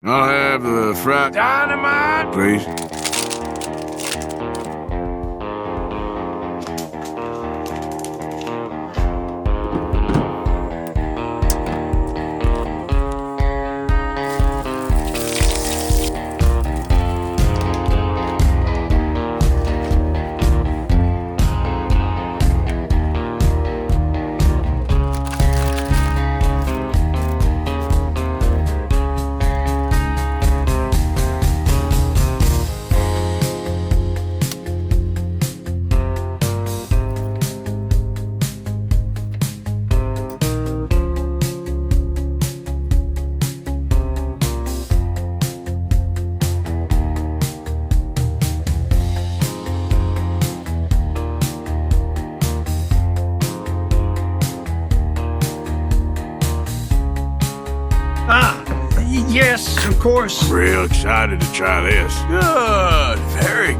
I'll have the fried dynamite, please. Yes, of course. Real excited to try this. Good, very